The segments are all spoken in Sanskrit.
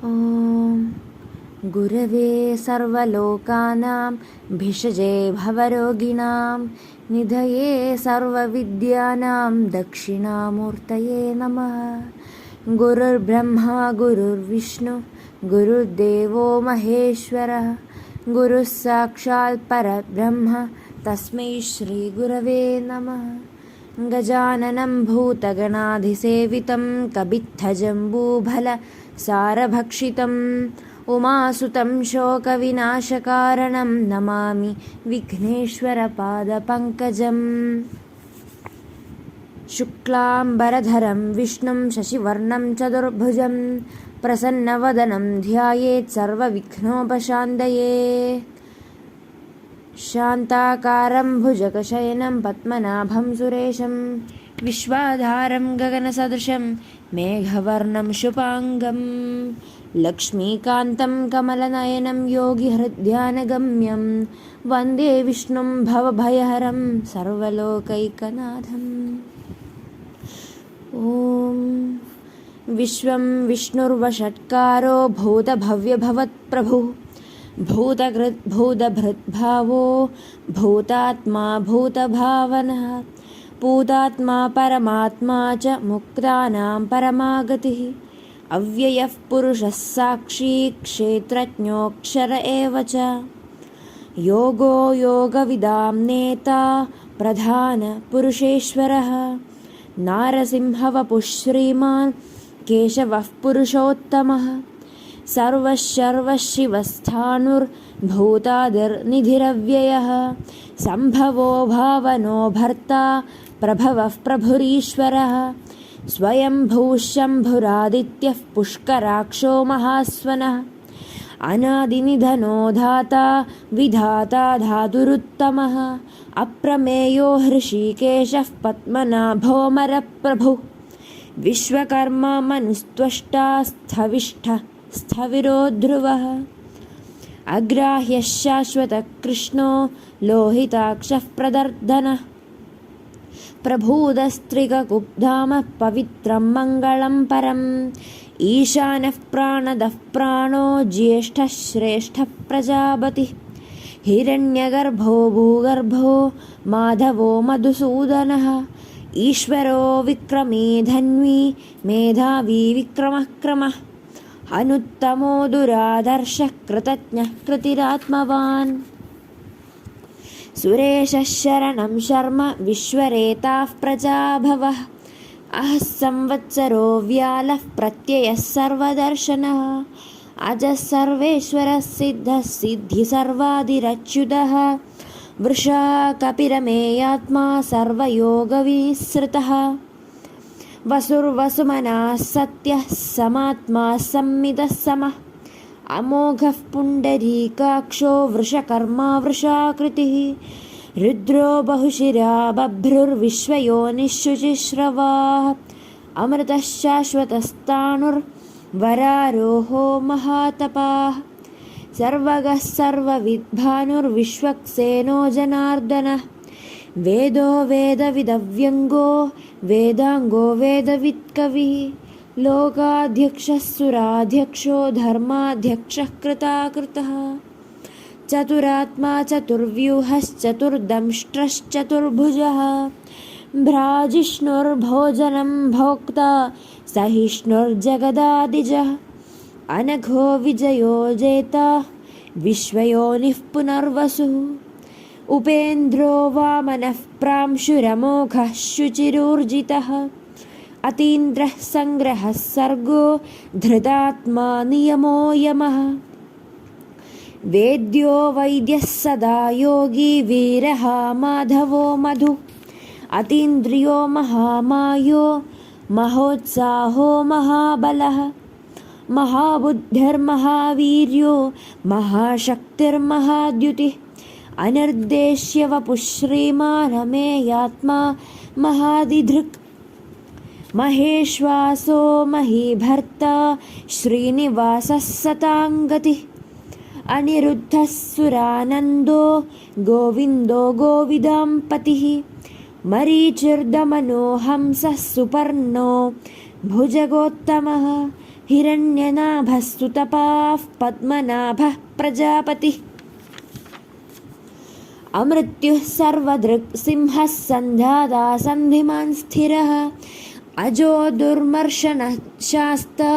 ॐ गुरवे सर्वलोकानां भिषजे भवरोगिणां निधये सर्वविद्यानां दक्षिणामूर्तये नमः। गुरुर्ब्रह्मा गुरुर्विष्णु गुरुर्देवो महेश्वरः गुरुः साक्षात् परब्रह्म तस्मै श्रीगुरवे नमः। गजाननं भूतगणाधिसेवितं कबित्थजम्बूफलसारभक्षितम् उमासुतं शोकविनाशकारणं नमामि विघ्नेश्वरपादपङ्कजम्। शुक्लाम्बरधरं विष्णुं शशिवर्णं चतुर्भुजं प्रसन्नवदनं ध्यायेत् सर्वविघ्नोपशान्तये। शान्ताकारं भुजगशयनं पद्मनाभं सुरेशं विश्वाधारं गगनसदृशं मेघवर्णं शुभाङ्गं लक्ष्मीकान्तं कमलनयनं योगिहृद्यानगम्यं वन्दे विष्णुं भवभयहरं सर्वलोकैकनाथम्। ॐ विश्वं विष्णुर्वषट्कारो भूतभव्यभवत्प्रभुः भूतभृद्भावो भूतात्मा भूतभावनः पूतात्मा परमात्मा च मुक्तानां परमागतिः अव्ययः पुरुषः साक्षी क्षेत्रज्ञोऽक्षर एव च योगो योगविदां नेता प्रधानपुरुषेश्वरः नारसिंहवपुः श्रीमान् केशवः पुरुषोत्तमः सर्वशिवस्थाणुर्भूतादिर्निधिरव्ययः सम्भवो भावनो भर्ता प्रभवः प्रभुरीश्वरः स्वयंभूः शम्भुरादित्यः पुष्कराक्षो महास्वनः अनादिनिधनो धाता विधाता धातुरुत्तमः अप्रमेयो हृषीकेशः पद्मनाभोऽमरप्रभुः विश्वकर्मा मनुस्त्वष्टा स्थविष्ठः स्थविरो ध्रुवः अग्राह्यः शाश्वतः कृष्णो लोहिताक्षः प्रदर्दनः प्रभूदस्त्रिगकुब्धामः पवित्रं मङ्गलं परम् ईशानः प्राणदः प्राणो ज्येष्ठः श्रेष्ठः प्रजापतिः हिरण्यगर्भो भूगर्भो माधवो मधुसूदनः ईश्वरो विक्रमी धन्वी मेधावी विक्रमः क्रमः अनुत्तमो दुरादर्शः कृतज्ञः कृतिरात्मवान् सुरेशः शरणं शर्म विश्वरेताः प्रजाभवः अहः संवत्सरो व्यालः प्रत्ययः सर्वदर्शनः अजः सर्वेश्वरः सिद्धः सिद्धिसर्वादिरच्युतः वृषा कपिरमेयात्मा सर्वयोगविसृतः वसुर्वसुमनः सत्यः समात्मा संमितः समः अमोघः पुण्डरीकाक्षो वृषकर्मा वृषाकृतिः रुद्रो बहुशिरा बभ्रुर्विश्वयोनिःशुचिश्रवाः अमृतः शाश्वतस्ताणुर्वरारोहो महातपाः सर्वगः सर्वविद्भानुर्विश्वक्सेनो जनार्दनः वेदो वेदविदव्यङ्गो वेदाङ्गो वेदवित्कविः लोकाध्यक्षः सुराध्यक्षो धर्माध्यक्षः कृताकृतः चतुरात्मा चतुर्व्यूहश्चतुर्दंष्ट्रश्चतुर्भुजः भ्राजिष्णुर्भोजनं भोक्ता सहिष्णुर्जगदादिजः अनघो विजयो जेता विश्वयोनिः पुनर्वसुः उपेन्द्रो वामनः प्रांशुरमोघः शुचिरूर्जितः अतीन्द्रः सङ्ग्रहः सर्गो धृतात्मा नियमो यमः वेद्यो वैद्यः सदा योगी वीरः माधवो मधु अतीन्द्रियो महामायो महोत्साहो महाबलः महाबुद्धिर्महावीर्यो महाशक्तिर्महाद्युतिः अनिर्देश्य वपुः श्रीमानमेयात्मा महादिधृक् महेश्वासो महीभर्ता श्रीनिवासः सताङ्गतिः अनिरुद्धः सुरानन्दो गोविन्दो गोविदाम्पतिः मरीचिर्दमनो हंसः सुपर्णो भुजगोत्तमः हिरण्यनाभस्तुतपाः पद्मनाभः प्रजापतिः अमृत्युः सर्वदृक् सिंहः सन्धाता सन्धिमान् स्थिरः अजो दुर्मर्शनः शास्ता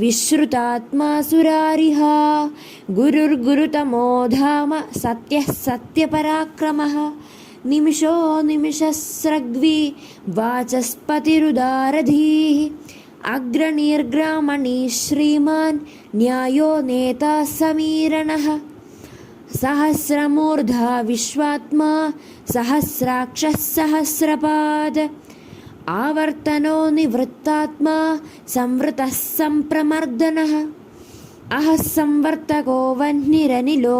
विश्रुतात्मा सुरारिः गुरुर्गुरुतमो धाम सत्यः सत्यपराक्रमः निमिषो निमिषस्रग्वी वाचस्पतिरुदारधीः अग्रनिर्ग्रामणी श्रीमान् न्यायो नेता समीरणः सहस्रमूर्धा विश्वात्मा सहस्राक्षः सहस्रपाद आवर्तनो निवृत्तात्मा संवृतः सम्प्रमर्दनः अहः संवर्तको वह्निरनिलो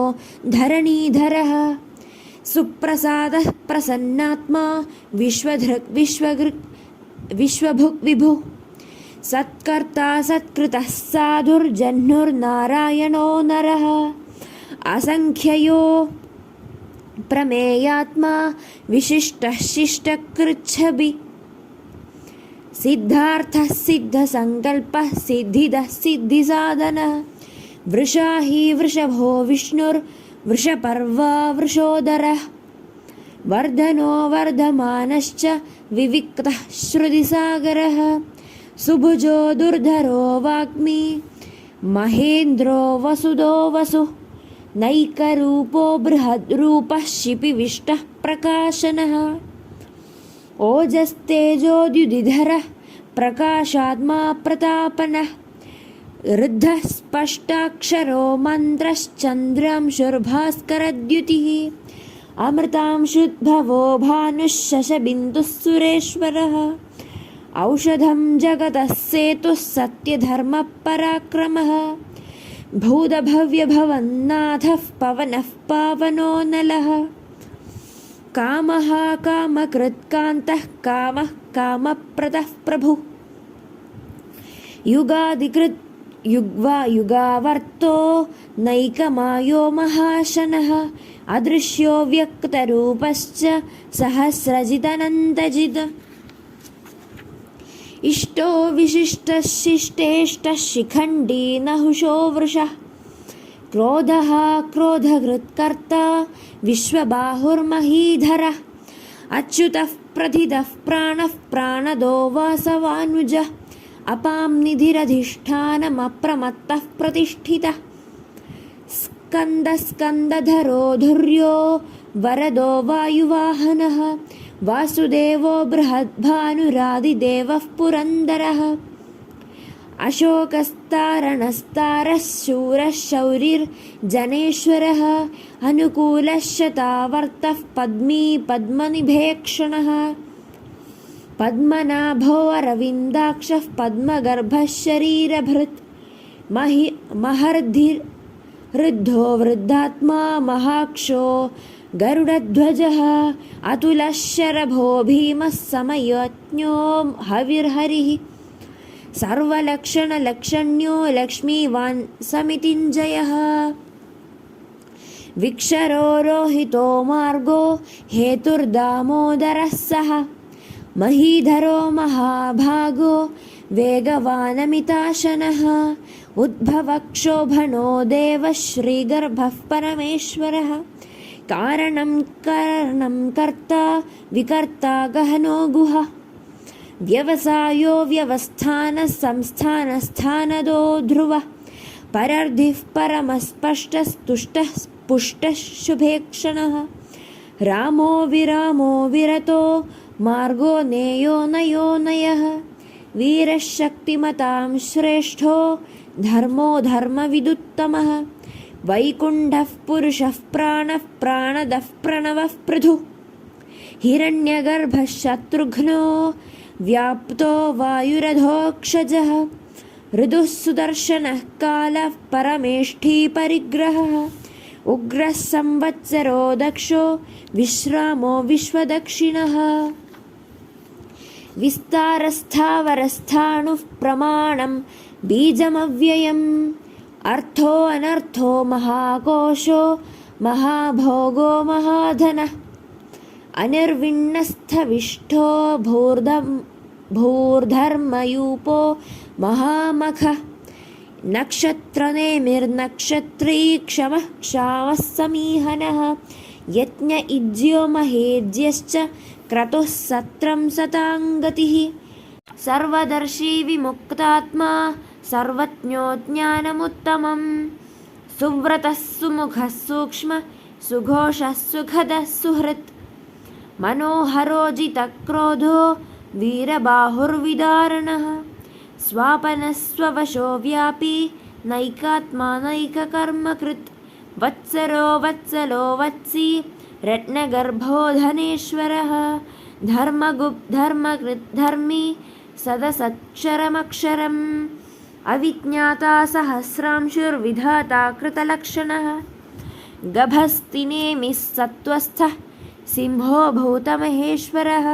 धरणीधरः सुप्रसादः प्रसन्नात्मा विश्वधृक् विश्वभुक् विभुः सत्कर्ता सत्कृतः साधुर्जह्नुर्नारायणो नरः असंख्ययो प्रमेयात्मा विशिष्टः शिष्टकृच्छबि सिद्धार्थः सिद्धसङ्कल्पः सिद्धिदः सिद्धिसाधनः वृषा हि वृषभो विष्णुर्वृषपर्वा वृषोदरः वर्धनो वर्धमानश्च विविक्तः श्रुतिसागरः सुभुजो दुर्धरो वाग्मी महेन्द्रो वसुदो वसुः नैकरूपो बृहद्रूपः शिपिविष्टः प्रकाशनः ओजस्तेजोद्युदिधरः प्रकाशात्मा प्रतापनः ऋद्धः स्पष्टाक्षरो मन्त्रश्चन्द्रांशुर्भास्करद्युतिः अमृतांशुद्भवो भानुः शशबिन्दुः सुरेश्वरः औषधं जगतः सेतुः सत्यधर्मपराक्रमः भूतभव्यभवन्नाथः पवनः पावनो नलः कामः कामकृत्कान्तः कामः कामप्रदः प्रभुः युगादिकृत् युगावर्तो नैकमायो महाशनः अदृश्यो व्यक्तरूपश्च सहस्रजिदनन्तजित् इष्टो विशिष्टः शिष्टेष्टः शिखण्डी नहुषो वृषः क्रोधः क्रोधकृत्कर्ता विश्वबाहुर्महीधरः अच्युतः प्रथितः प्राणः प्राणदो वासवानुजः अपां निधिरधिष्ठानमप्रमत्तः प्रतिष्ठितः स्कन्दस्कन्दधरो धुर्यो वरदो वायुवाहनः वासुदेवो बृहद्भानुरादिदेवः पुरन्दरः अशोकस्तारणस्तारः शूरः शौरिर्जनेश्वरः अनुकूलः शतावर्तः पद्मी पद्मनिभेक्षणः पद्मनाभो अरविन्दाक्षः पद्मगर्भः शरीरभृत् महर्षिर्वृद्धो वृद्धात्मा महाक्षो गरुडध्वजः अतुलः शरभो भीमः समयज्ञो हविर्हरिः सर्वलक्षणलक्षण्यो लक्ष्मीवान् समितिञ्जयः विक्षरो रोहितो मार्गो हेतुर्दामोदरः सः महीधरो महाभागो वेगवानमिताशनः उद्भवक्षोभनो देवः श्रीगर्भः परमेश्वरः कारणं करणं कर्ता विकर्ता गहनो गुहा व्यवसायो व्यवस्थानः संस्थानस्थानदो ध्रुवः परर्धिः परमस्पष्टस्तुष्टः पुष्टः शुभेक्षणः रामो विरामो विरतो मार्गो नेयो नयो नयः वीरः शक्तिमतां श्रेष्ठो धर्मो धर्मविदुत्तमः वैकुण्ठः पुरुषः प्राणः प्राणदः प्रणवः पृथुः हिरण्यगर्भः शत्रुघ्नो व्याप्तो वायुरधोक्षजः ऋदुः सुदर्शनः कालः परमेष्ठी परिग्रहः उग्रः संवत्सरो दक्षो विश्रामो विश्वदक्षिणः विस्तारस्थावरस्थाणुः प्रमाणं बीजमव्ययम् अर्थो अनर्थो महाकोशो महाभोगो महाधनः अनिर्विण्णस्थविष्ठो भूर्धर्मयूपो महामखः नक्षत्रनेमिर्नक्षत्री क्षमः क्षामः समीहनः यज्ञ इज्यो महेज्यश्च क्रतुः सत्रं सताङ्गतिः सर्वदर्शी विमुक्तात्मा सर्वज्ञो ज्ञानमुत्तमं सुव्रतः सुमुखः सूक्ष्म सुघोषः सुखदः सुहृत् मनोहरोजितक्रोधो वीरबाहुर्विदारणः स्वापनस्ववशो व्यापी नैकात्मा नैककर्मकृत् वत्सरो वत्सलो वत्सी रत्नगर्भो धनेश्वरः धर्मकृत् धर्मी सदसक्षरमक्षरम् अविज्ञाता सहस्रांशुर्विधाता कृतलक्षणः गभस्तिनेमिः सत्त्वस्थः सिंहो भूतमहेश्वरः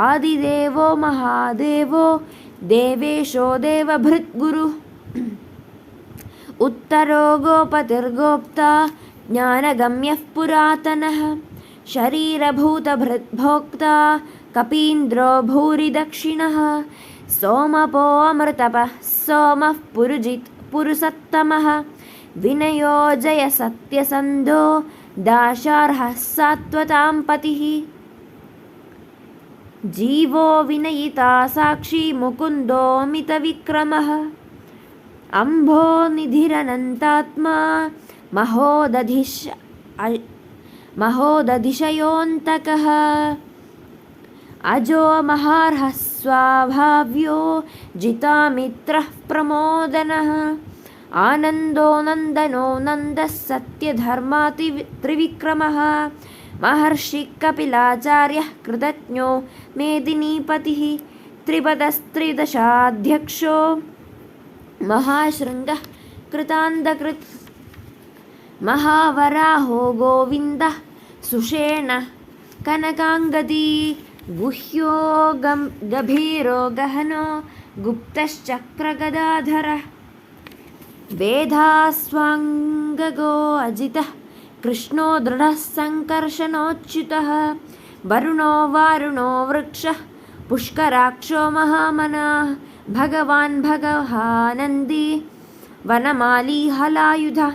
आदिदेवो महादेवो देवेशो देवभृद्गुरुः उत्तरो गोपतिर्गोप्ता ज्ञानगम्यः पुरातनः शरीरभूतभृद्भोक्ता कपीन्द्रो भूरिदक्षिणः सोमपो अमृतपः सोमः पुरुषत्तमः विनयो जयसत्यसन्धो दाशार्हः सात्वतां पतिः जीवो विनयिता साक्षी मुकुन्दोऽमितविक्रमः अम्भो निधिरनन्तात्मा महोदधिशयोऽन्तकः अजो महार्हः स्वाभाव्यो जितामित्रः प्रमोदनः आनन्दो नन्दनो नन्दः सत्यधर्मात्रिविक्रमः महर्षिः कपिलाचार्यः कृतज्ञो मेदिनीपतिः त्रिपदस्त्रिदशाध्यक्षो महाशृङ्गः कृतान्तकृत् महावराहो गोविन्दः सुषेणः कनकाङ्गदी गुह्यो गभीरो गहनो गुप्तश्चक्रगदाधरः वेदास्वाङ्गगो अजितः कृष्णो दृढः सङ्कर्षणोच्युतः वरुणो वारुणो वृक्षः पुष्कराक्षो महामनाः भगवान् भगवानन्दी वनमाली हलायुधः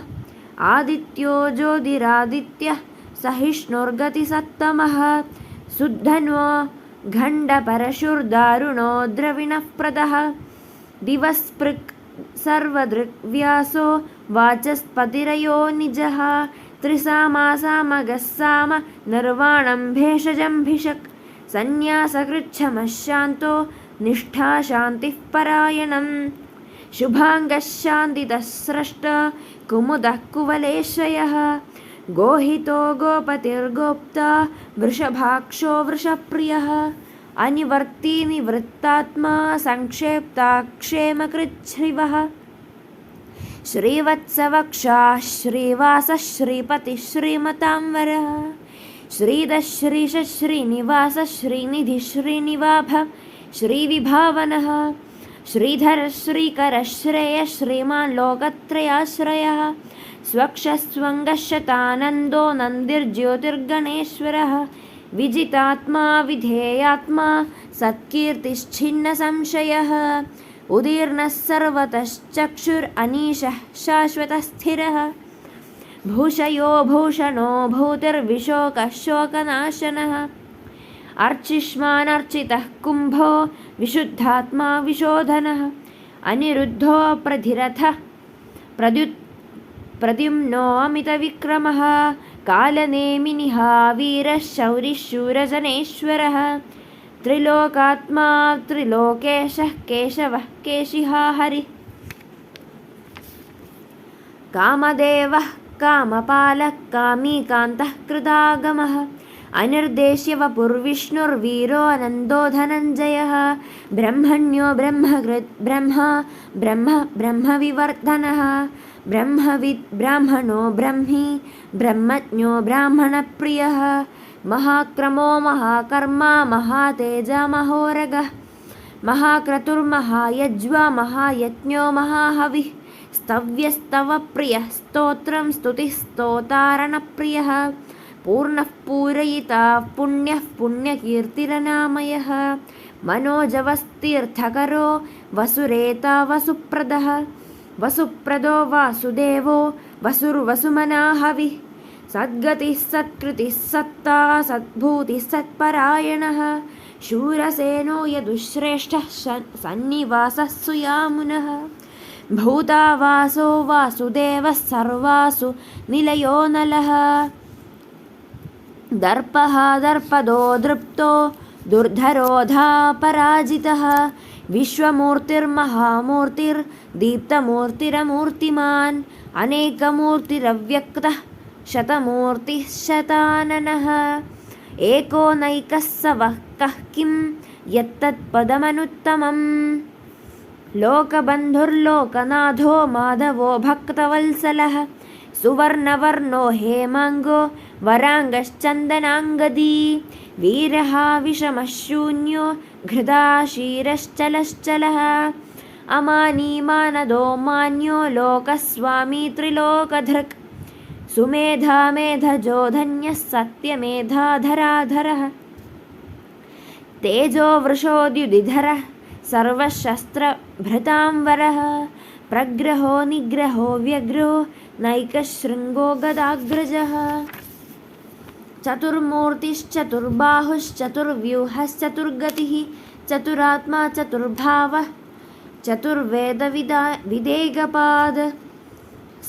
आदित्यो ज्योतिरादित्यः सहिष्णुर्गतिसत्तमः सुद्धन्वो घण्डपरशुर्दारुणो द्रविणः प्रदः दिवस्पृक् सर्वदृग्व्यासो वाचस्पतिरयो निजः त्रिसामासामगः साम निर्वाणं भेषजम्भिषक् सन्न्यासकृच्छमः शान्तो निष्ठा शान्तिः परायणम् शुभाङ्गः शान्तितः स्रष्ट कुमुदः कुवलेशयः गोहितो गोपतिर्गोप्ता वृषभाक्षो वृषप्रियः अनिवर्ती निवृत्तात्मा संक्षेप्ताक्षेमकृच्छ्रिवः श्रीवत्सवक्षाः श्रीवासः श्रीपतिः श्रीमतांवरः श्रीधः श्रीशः श्रीनिवासः श्रीनिधिः श्रीनिवाभ श्रीविभावनः श्रीधरः श्रीकरः श्रेयः श्रीमान् लोकत्रयाश्रयः स्वक्षस्वङ्गः शतानन्दो नन्दिर्ज्योतिर्गणेश्वरः विजितात्मा विधेयात्मा सत्कीर्तिश्छिन्नसंशयः उदीर्णः सर्वतश्चक्षुरनीशः शाश्वतः स्थिरः भूषयो भूषणो भूतिर्विशोकः शोकनाशनः अर्चिष्मानर्चितः कुम्भो विशुद्धात्मा विशोधनः अनिरुद्धो प्रधिरथः प्रद्युम्नो अमितविक्रमः कालनेमिनिहा वीरः शौरिः शूरजनेश्वरः त्रिलोकात्मा त्रिलोकेशः केशवः केशिहा हरिः कामदेवः कामपालः कामीकान्तः कृतागमः अनिर्देश्य वपुर्विष्णुर्वीरो अनन्दो धनञ्जयः ब्रह्मण्यो ब्रह्मकृत् ब्रह्मविवर्धनः ब्रह्मविद् ब्राह्मणो ब्रह्मी ब्रह्मज्ञो ब्राह्मणप्रियः महाक्रमो महाकर्मा महातेजा महोरगः महाक्रतुर्महायज्वा महायज्ञो महाहविः स्तव्यस्तवप्रियः स्तोत्रं स्तुतिः स्तोतारणप्रियः पूर्णः पूरयिता पुण्यः पुण्यकीर्तिरनामयः मनोजवस्तीर्थकरो वसुरेता वसुप्रदः वसुप्रदो वासुदेवो वसुर्वसुमना हविः सद्गतिः सत्कृतिः सत्ता सद्भूतिः सत्परायणः शूरसेनो यदुश्रेष्ठः सन्निवासः सुयामुनः भूतावासो वासुदेवः सर्वासु निलयो नलः दर्पः दर्पदो दृप्तो दुर्धरोधापराजितः विश्वमूर्तिर्महामूर्तिर्दीप्तमूर्तिरमूर्तिमान् अनेकमूर्तिरव्यक्तः शतमूर्तिः शताननः एको नैकः स वः कः किं यत्तत्पदमनुत्तमम् लोकबन्धुर्लोकनाथो माधवो भक्तवत्सलः सुवर्णवर्णो हेमाङ्गो वराङ्गश्चन्दनाङ्गदी वीरः विषमः शून्यो घृदा क्षीरश्चलश्चलः अमानी मानदो मान्यो लोकस्वामी त्रिलोकधृक् सुमेधा मेधजो धन्यः सत्यमेधाधराधरः तेजो वृषोद्युदिधरः सर्वशस्त्रभृतांवरः प्रग्रहो निग्रहो व्यग्रो नैकशृङ्गो गदाग्रजः चतुर्मूर्तिश्चतुर्बाहुश्चतुर्व्यूहश्चतुर्गतिः चतुरात्मा चतुर्भावः चतुर्वेदविदेगपाद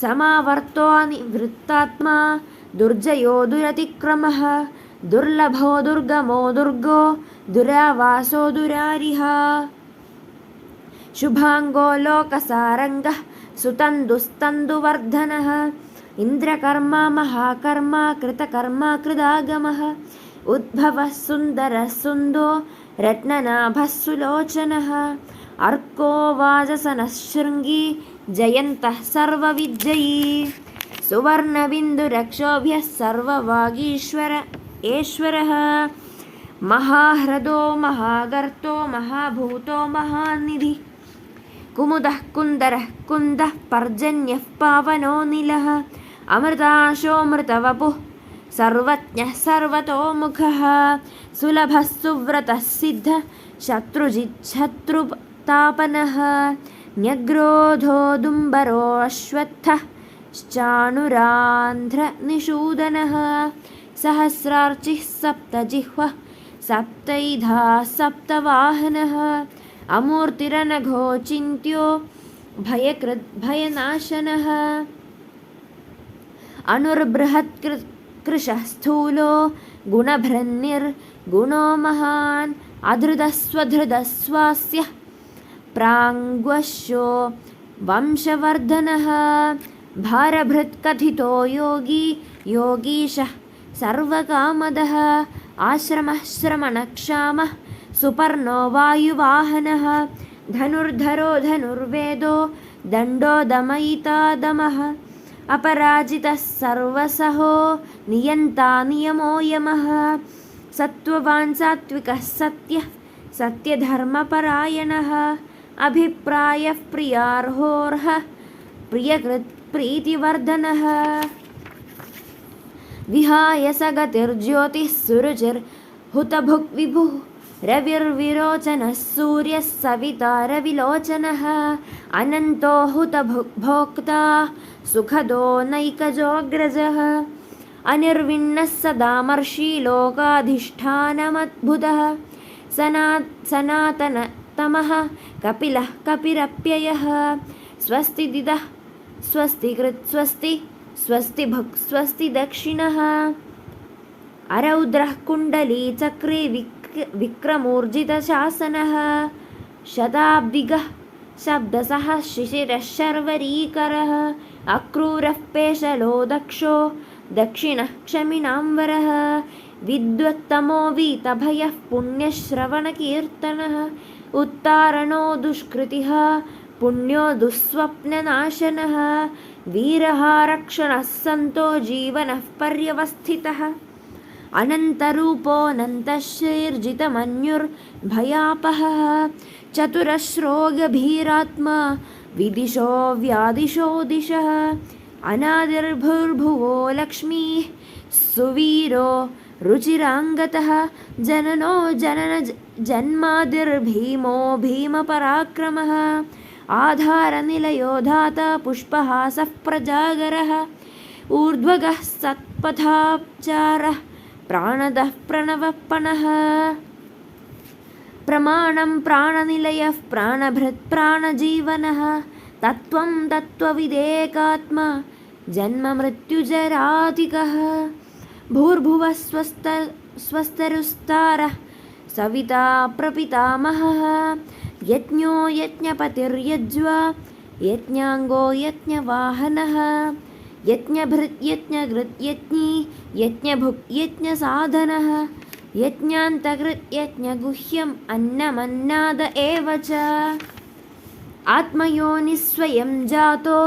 समावर्तो निवृत्तात्मा दुर्जयो दुरतिक्रमः दुर्लभो दुर्गमो दुर्गो दुरावासो दुरारिः शुभाङ्गो लोकसारङ्गः सुतन्दुस्तन्दुवर्धनः इन्द्रकर्मा महाकर्मा कृतकर्मा कृदागमः उद्भवः सुन्दरः सुन्दो रत्ननाभः सुलोचनः अर्को वाजसनः शृङ्गी जयन्तः सर्वविजयी सुवर्णबिन्दुरक्षोभ्यः सर्ववागीश्वर ईश्वरः महाह्रदो महागर्तो महाभूतो महानिधिः कुमुदः कुन्दरः कुन्दः पर्जन्यः पावनो नीलः अमृताशोऽमृतवपुः सर्वज्ञः सर्वतोमुखः सुलभः सुव्रतः सिद्धः शत्रुजिच्छत्रुतापनः न्यग्रोधोदुम्बरो अश्वत्थः चाणुरान्ध्रनिषूदनः सहस्रार्चिः सप्तजिह्वः सप्तैधा सप्तवाहनः अमूर्तिरनघोचिन्त्यो भयनाशनः अनुर्बृहत्कृशः स्थूलो गुणभृन्निर्गुणो महान् अधृतस्वधृतस्वास्यः प्राङ्ग्वश्यो वंशवर्धनः भारभृत्कथितो योगी योगीशः सर्वकामदः आश्रमः श्रमणक्षामः सुपर्णो वायुवाहनः धनुर्धरो धनुर्वेदो दण्डो दमयिता दमः अपराजितः सर्वसहो नियन्ता नियमो यमः सत्त्ववान् सात्विकः सत्यः सत्यधर्मपरायणः अभिप्रायः प्रियार्होर्हः प्रियकृत् प्रीतिवर्धनः विहाय सगतिर्ज्योतिः सुरुचिर्हुतभुक् विभुः रविर्विरोचनः सूर्यः सविता रविलोचनः अनन्तो हुतभोक्ता सुखदो नैकजोऽग्रजः अनिर्विण्णः सदामर्षि लोकाधिष्ठानमद्भुतः सनातनतमः कपिलः कपिरप्ययः स्वस्तिदिदः स्वस्तिकृत् स्वस्ति स्वस्तिभुक् स्वस्ति दक्षिणः अरौद्रः कुण्डली चक्रे विक्रमूर्जितशासनः शताब्दिगः शब्दसः शिशिरः शर्वरीकरः अक्रूरः पेशलो दक्षो दक्षिणः क्षमिणाम्बरः विद्वत्तमो वीतभयः पुण्यश्रवणकीर्तनः उत्तारणो दुष्कृतिः पुण्यो दुःस्वप्ननाशनः वीरः रक्षणः सन्तो जीवनः पर्यवस्थितः अनन्तरूपोऽनन्तश्रीर्जितमन्युर्भयापहः चतुरश्रो गभीरात्मा विदिशो व्यादिशो दिशः अनादिर्भुर्भुवो लक्ष्मीः सुवीरो रुचिराङ्गतः जननो जनन जन्मादिर्भीमो भीमपराक्रमः आधारनिलयो धाता पुष्पहासः प्रजागरः ऊर्ध्वगः सत्पथाचारः प्राणदः प्रणवः पणः प्रमाणं प्राणनिलयः प्राणभृत् प्राणजीवनः तत्त्वं तत्त्वविदेकात्मा जन्ममृत्युजराधिकः भूर्भुवः स्वस्तरुस्तारः सविता प्रपितामहः यज्ञो यज्ञपतिर्यज्वा यज्ञाङ्गो यज्ञवाहनः यज्ञभृत् यज्ञकृत् यज्ञी यज्ञभुक् यज्ञसाधनः यज्ञान्तकृत् यज्ञगुह्यम् अन्नमन्नाद एव च आत्मयोनिः स्वयं जातो